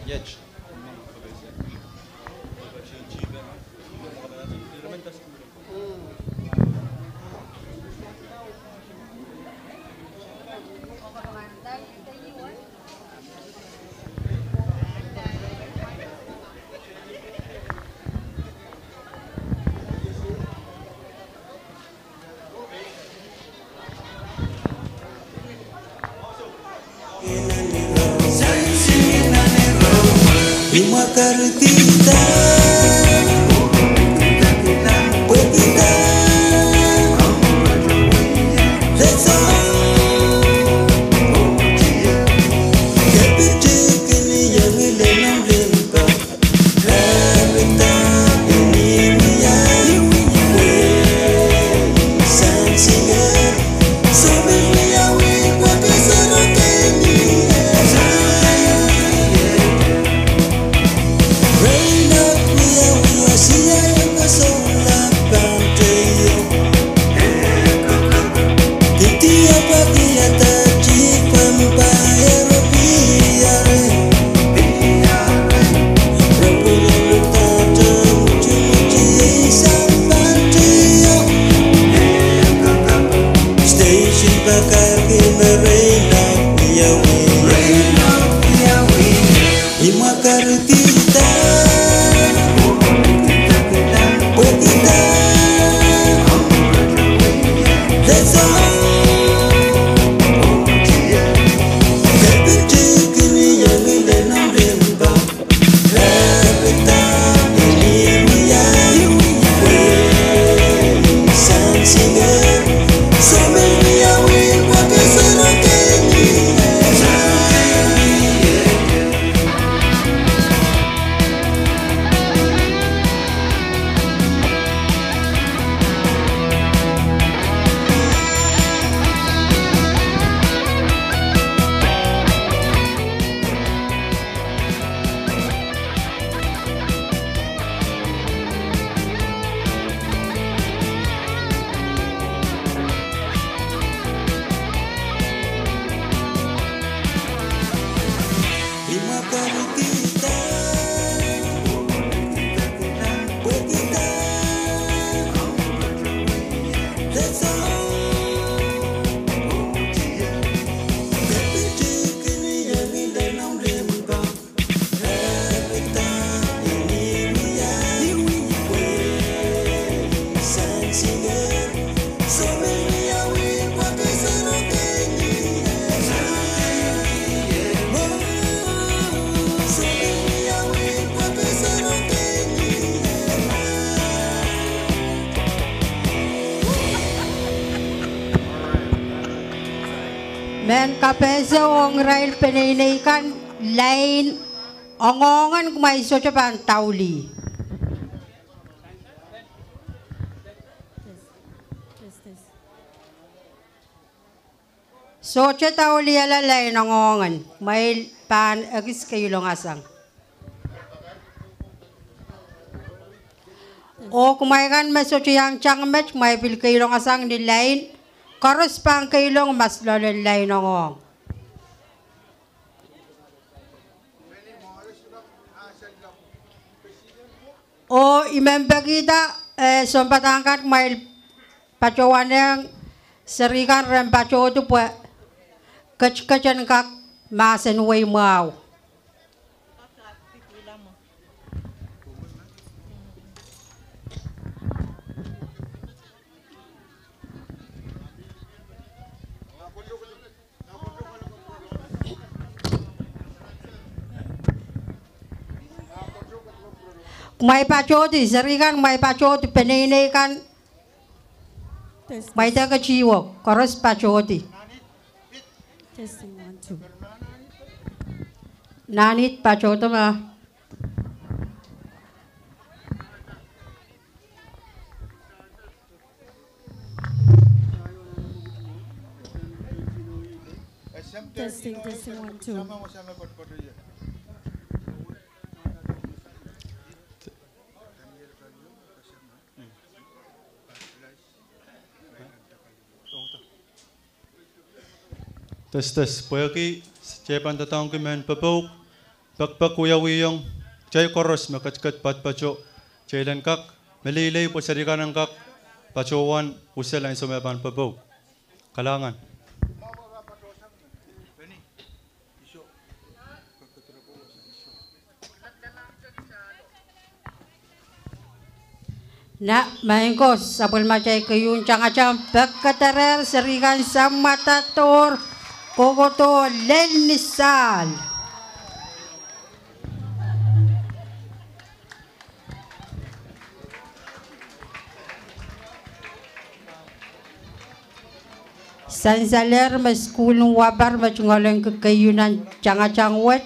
Jedź. Terima kasih. Men kapesa ong rail peninikan lain ongongan kumai so capan tauli. So tauli ala lain ongongan may pan agis kayo long asang. O kumai kan maso yang chang match may bil kayo long asang di lain. Karos pang kailong mas lalay nongong. O imembe kita sompat angkat mail pacuan yang serikan rem pacu tu pue kecen kak masen way mau. May pacoti, serikan may pacoti, penene kan may taga chiwo, koros pacoti. Testing 1 2. Nanit pacoto ma. Testing 1 2. Tes tes, poyaki, cepan datang ke men pepuk, Pagpakuyawiyong Jay Koros makatkat patpacho Jaylan kak melilay po sarikanan kak pachowan usel ang sumaban pabaw kalangan. Na maingkos sapul macay kayun cang-cang pagkatarer serikan sa matator kogoto lenisal. Sansaler maskulung wabar macungalang kekayunan cang-cang wet.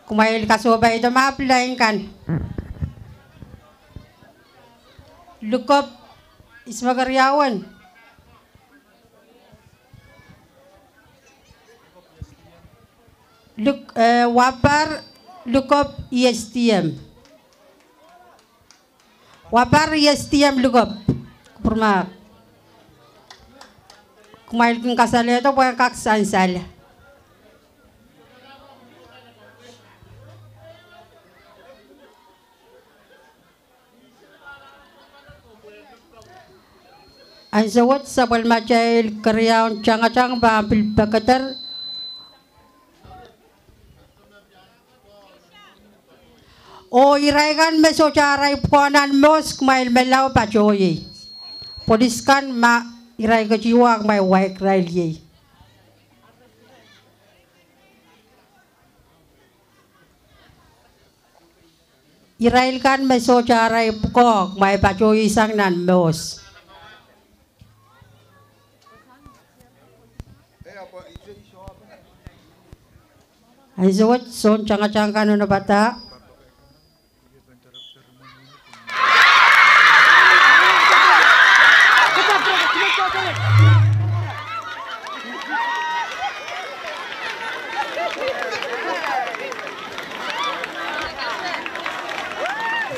Kumail kasoba ito ma-apply kan. Lukop ismagaryawan. Wapar lukop ISTM. Wapar ISTM lukop. Kurma. Kumail kang kasal ito po yung kaksansal. Ang sawat sa palmachail karyaon cang-cang bampil pagkatar o iraigan meso charay puanan mos kumail melaw pachoy polis kan ma iray kajiwag may waik rail ye irail kan meso charay pukok may pachoy sang nan mos. Ay zawat son cang-cang kanu na bata.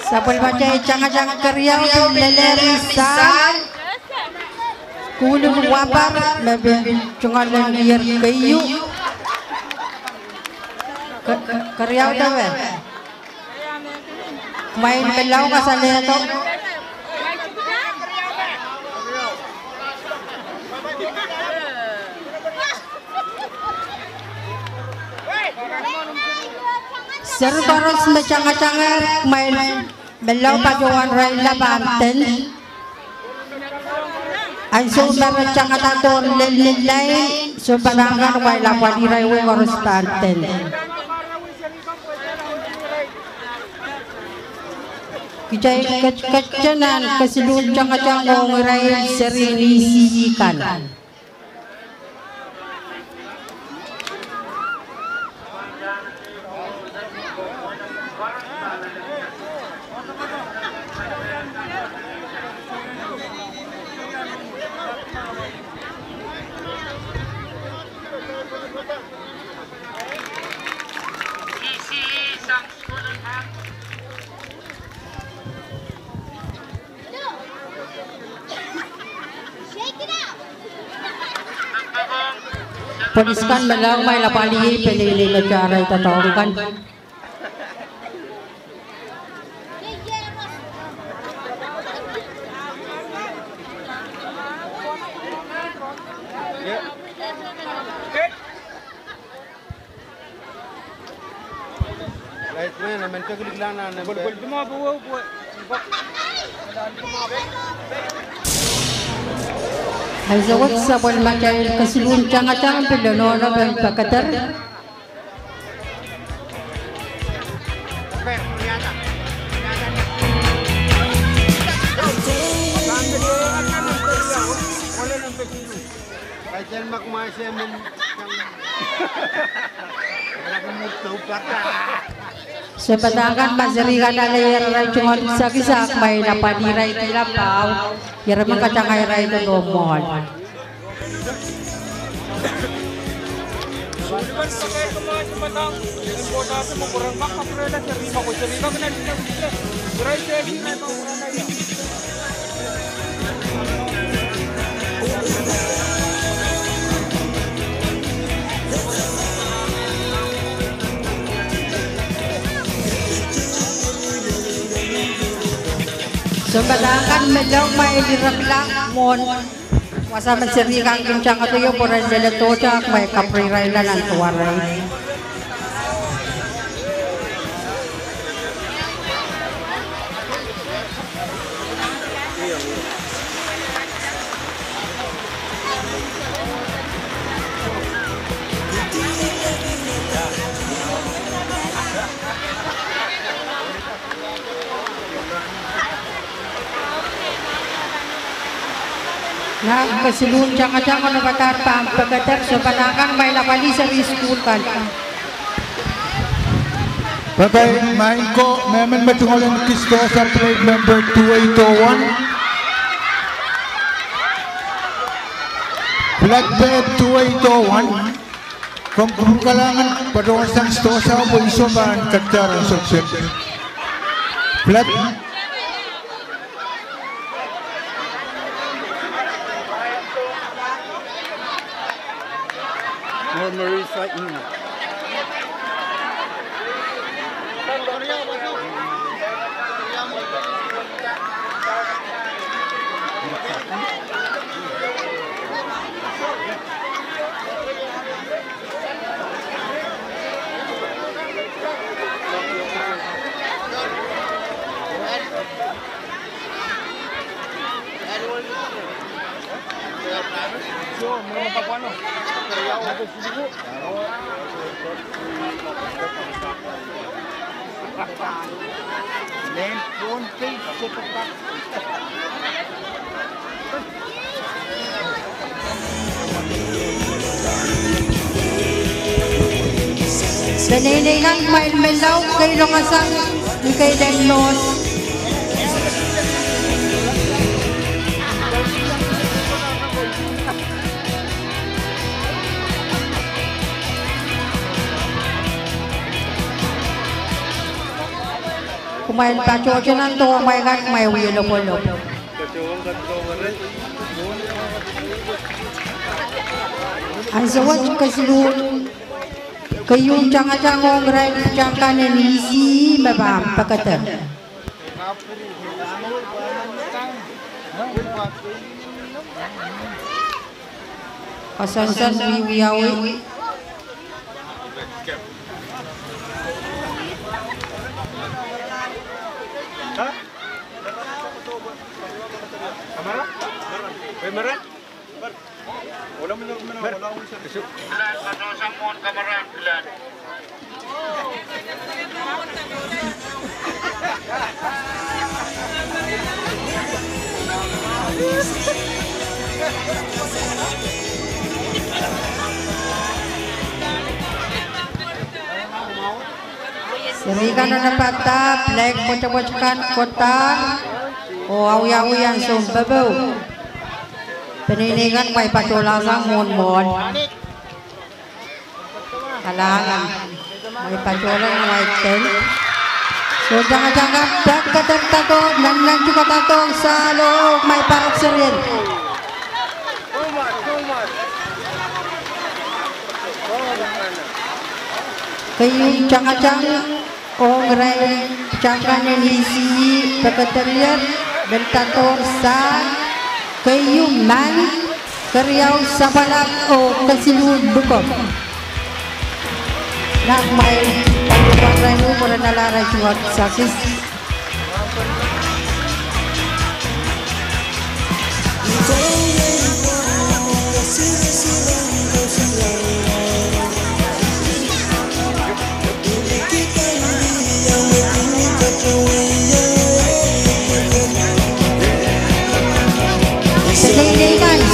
Sapul macay cang-cang karyaw lelerisan. Kulung wabar mebe cungalan yer kayu. Karyaw daw eh. Main melaw ka sa leto. Sir Baros macang-cangar main melaw pajuan ray labanten. Ang sumber macang-cangar lelilay subarangan way lapadi ray way Baros banten. Kijay kacanan kasilun cang-cang ngiray serini siyikan. Poliskan malang may lapali pinili na cara itatawagkan. Ay zawat sa buwan macay kasilun cang-cang pilono na pagkatar. Sepadangan maserikan alayar ray cungon sakisak may napadiray tilapaw yara makacangay ray ito nomol. Sumbalangan melaw may diragla mon. Wasa mansirikan kincang ato yung pura deletoja may kaprirailan ang tuwaray. Na kasilun jangan-jangan na batar pa ang pagkatar sa banakan may lapali sa school kan. Bye-bye, main ko, memen matungolan kisto sa plate number 2801. Flatbed 2801. Kung kalangan padungan sa kisto sa buliso ba ang kaktaran sa siyempre. Flat. Marie's right in. Danilingan may melaw kay Longasang kay Denlos. Kumain pa chocho nan to may gan may wilo polo. Ang sawat kasilun kayong jangan-jangan rai jangan nisi babam pakatan. Pasansan wiwiawi. Kamera? Wala mo na wala mo sa isip. Samon kamera bilan. Serikan na pata, flag bocah-bocahkan kota, o awi-awian sumbabaw. Peninigan may patulasang mon-mon. Kalangan may patulang may tent. So jangan-jangan pagkatar tato, nan juga tato sa loob may parok serin. Kayo jangan-jangan ongray jangan nisi pagkatar dan tato sa kayu man karyau sabalak o kasilud bukom nak may pagpaparay mo para nalaray suwag sakis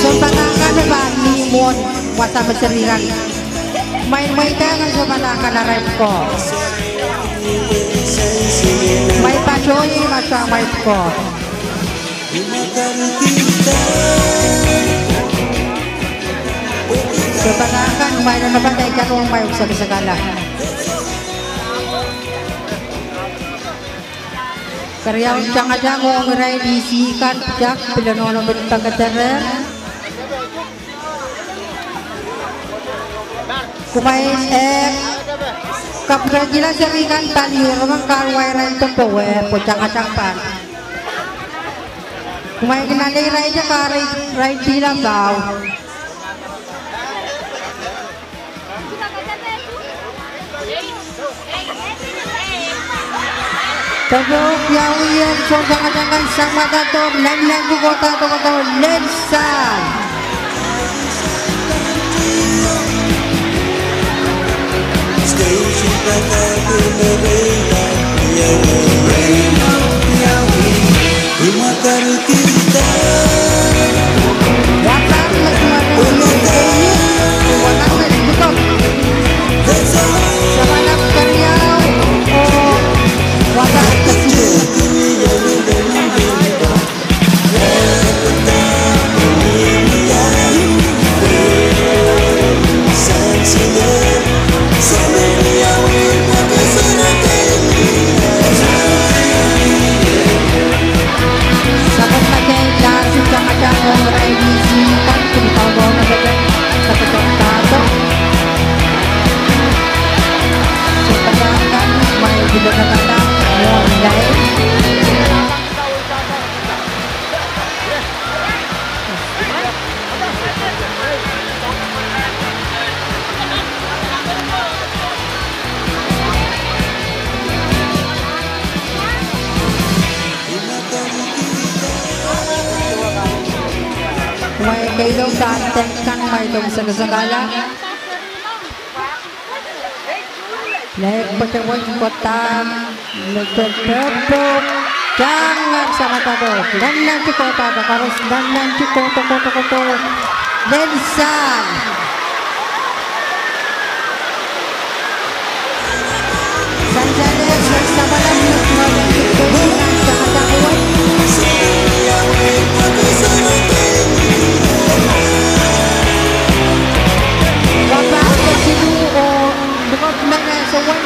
Sumbangan ba ni mon wasa berserikan main-main tangan sumbangan na rep ko may pacoy masa may ko sumbangan may na nabatay karong may sa segala karyaw jangan-jangan ngerai diisikan jak pilanono bentang keterer kumain kaprajilan seringan tali ramang kalwai rai tempowe pocang-acangpan Kumain ka na ray na ka, ray bilang daw. Tadok yawiyan so jangan-jangan sama dator lain-lain juga kata lensan. Station bakal berbeda Rumah kita Watak Samanap karyau Watak kecil Sapat pakai dasi jangan-jangan orang ini kan kita bawa naga dapat tato. Sekarang mai juga kata mulai. May kailong tatengkan may itong sagala. Naik pecawai kota, nagtutupok, jangan sama tato. Dan nanti kota, harus dan nanti kota. Lensan. Sanjaya bersama lagi dengan kebenaran sangat kuat. Bapak kecil dengan mana sewan?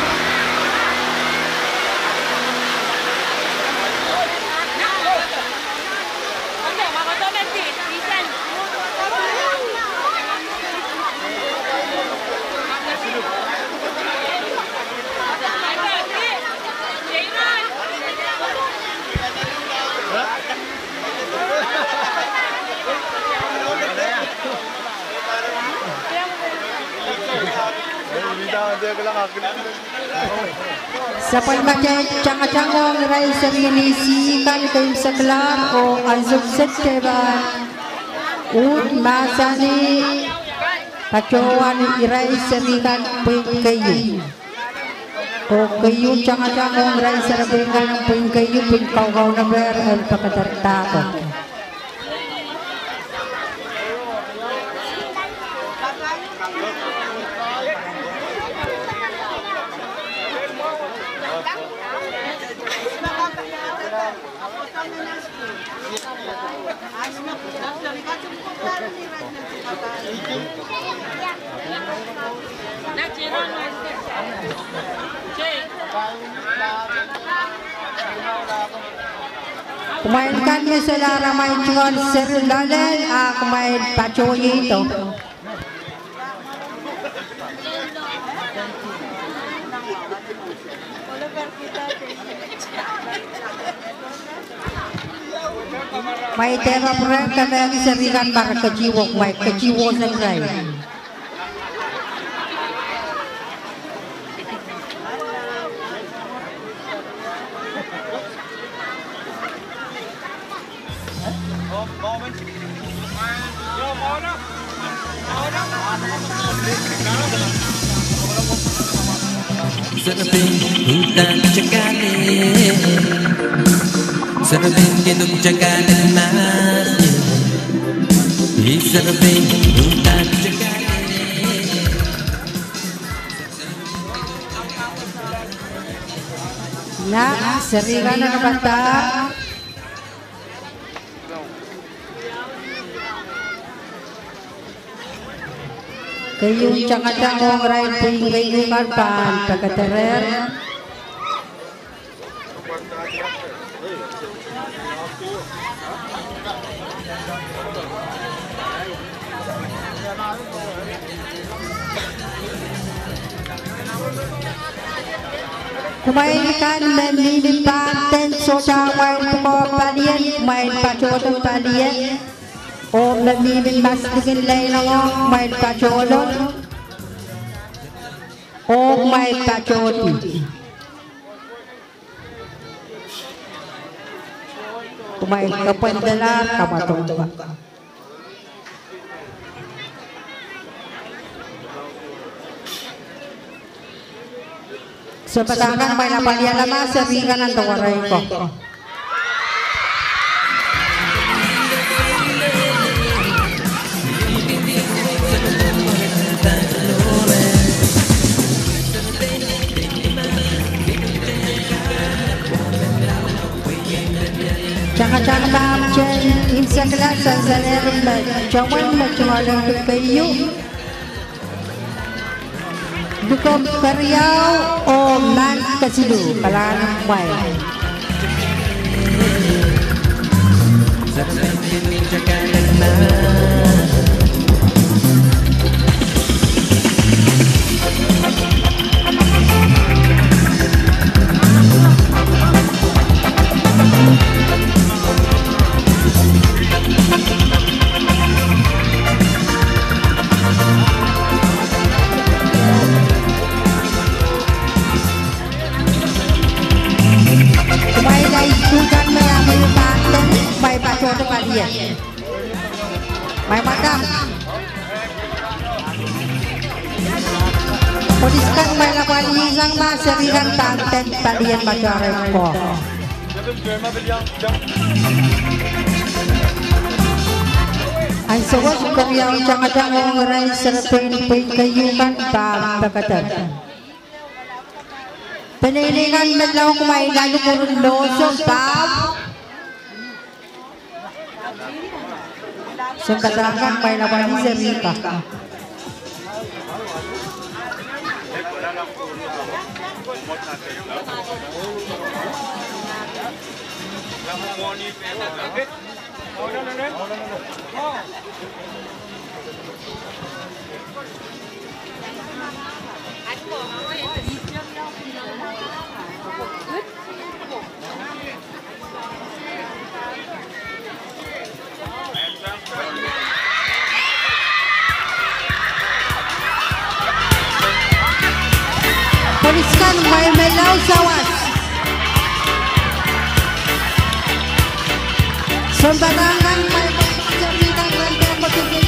Siapa yang baca canggung rai serilisi kan kaim sekelar o azuk seteban masani pacuan irai serikan kayu o kayu canggung rai serabingan kayu pun kau naber pakatartato. Kumainkan niya sila ramay cungan serulalan kumain pacoy ito. May tema perang kami seringan para kejiwok, may kejiwo ng ray. Sarapin hutan cekali Sarapin ginung cekali mas Sarapin hutan cekali Na, seringan na bata. Kayong cakatang ray puing karpan pagkaterer. Kumain kan memilih paten soca main pokok palian Palian main pacoto Palian o namimin mas digin lay nang main pacoto o main pacoti main kapandala kamatong Sepatangan main apa dia lama seringan antara orang ko. Jangan-jangan macam insegala sansaner macam macam orang kayu. Dukom Karyau o Man Kasidu Palang Wai Mai madam Poliskan mai lapali sang ma seringan tanten Palian Bacare ko Ay sawas karyang jangan ngerai serapin kayukan tam pakatan Penilingan medlaw kumain lalu kurun doso tam Sengkatakan main apa ini serika. Poliskan main melau sawas. Sembarangan main cerita rantai petunjuk.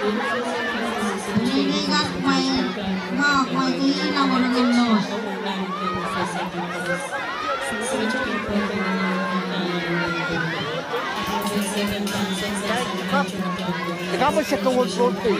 Pinilingat may ngak may ilang orang los. Kamu siya tungod rote.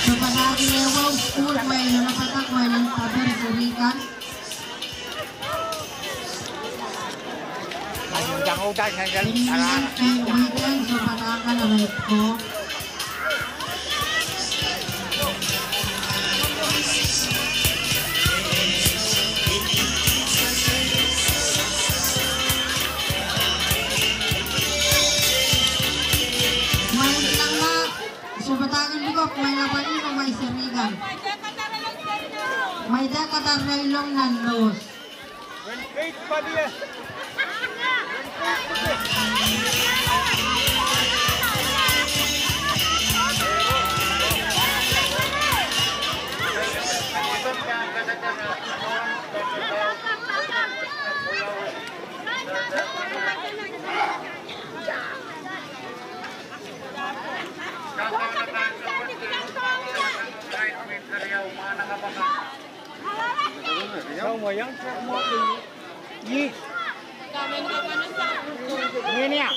Sebenarnya lewat school may nalapatak may ng paber surikan. Jangan udah ngagal. Pinilingat kay umitan sa patakan na may ko. May labanin o may sirigan. May dakatan railong nanlos. Wait pa dia. Mau yang mau ini. Ini ya.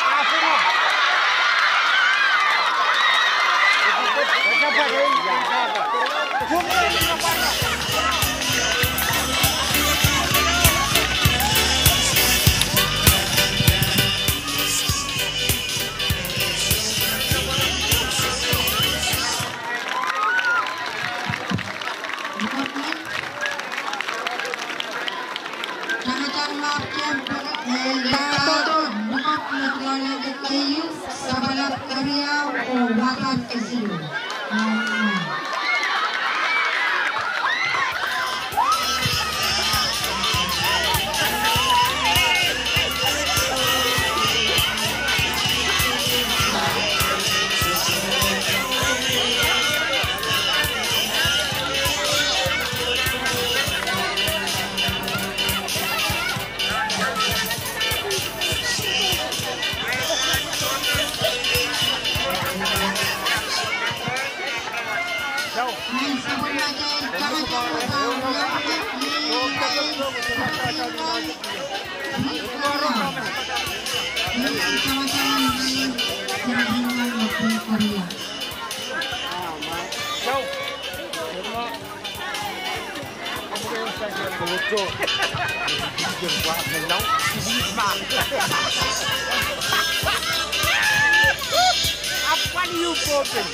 Apa ni? Siapa dia? Apa ni you problem?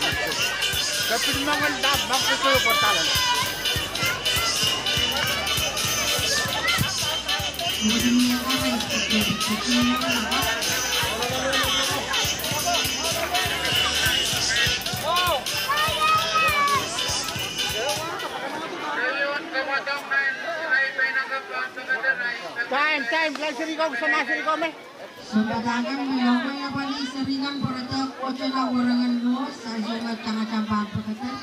Tapi mangan dah bangku tu portalan. Time, lang sirikaw sama sirikaw me. Sabatangan melawai apa ni seringan berada kota na warangan los sa sungat tanga-tanga pagkatan.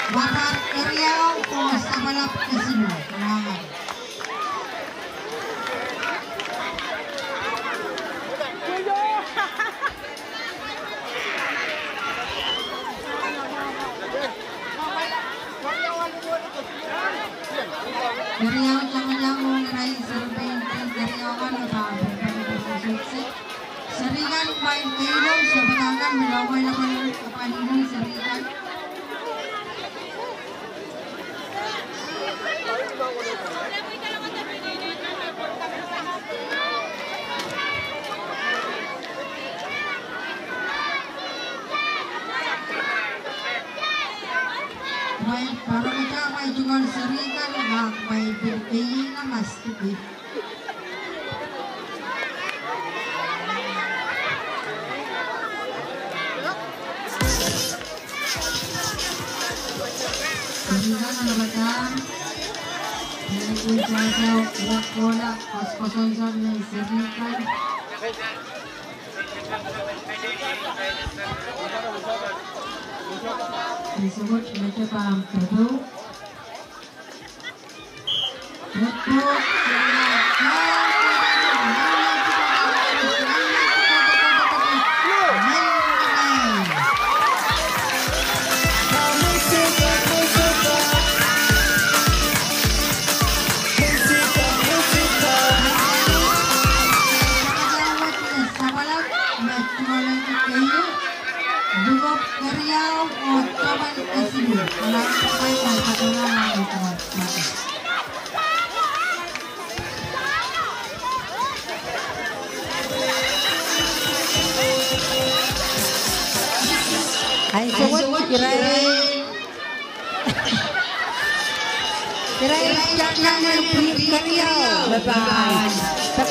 Bapak Riau Pos Tabalap Kasino. Salamat. Riau jangan ngerai survei Riauan apa seringan main kailang sebenarnya melawai lawan kepaningan seringan. May parang ikaw may jungal sarikan may birthday na mas tipi. Sarikan na nabatang dari usaha wak-wak kos-kosan na sarikan. Disebut baca paham terbuk. Terbuk Kirai jangan beriau lepas tak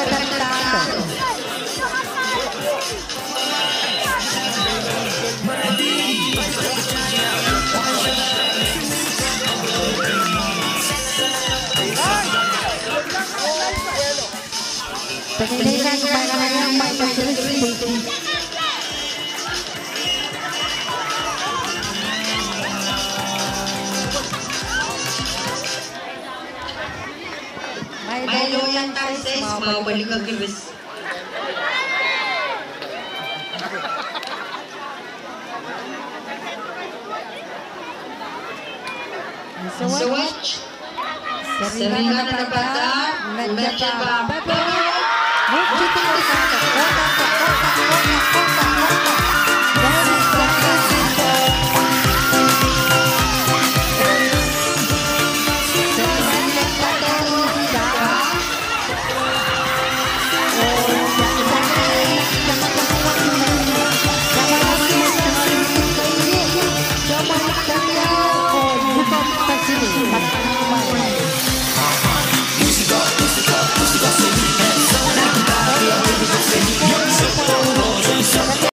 Pendidikan kebangsaan yang baik terus. Baik doyan Tarsis mau balik ke Gilbis. Switch. Seringan dapat menjadi bapa. Mungkin tidak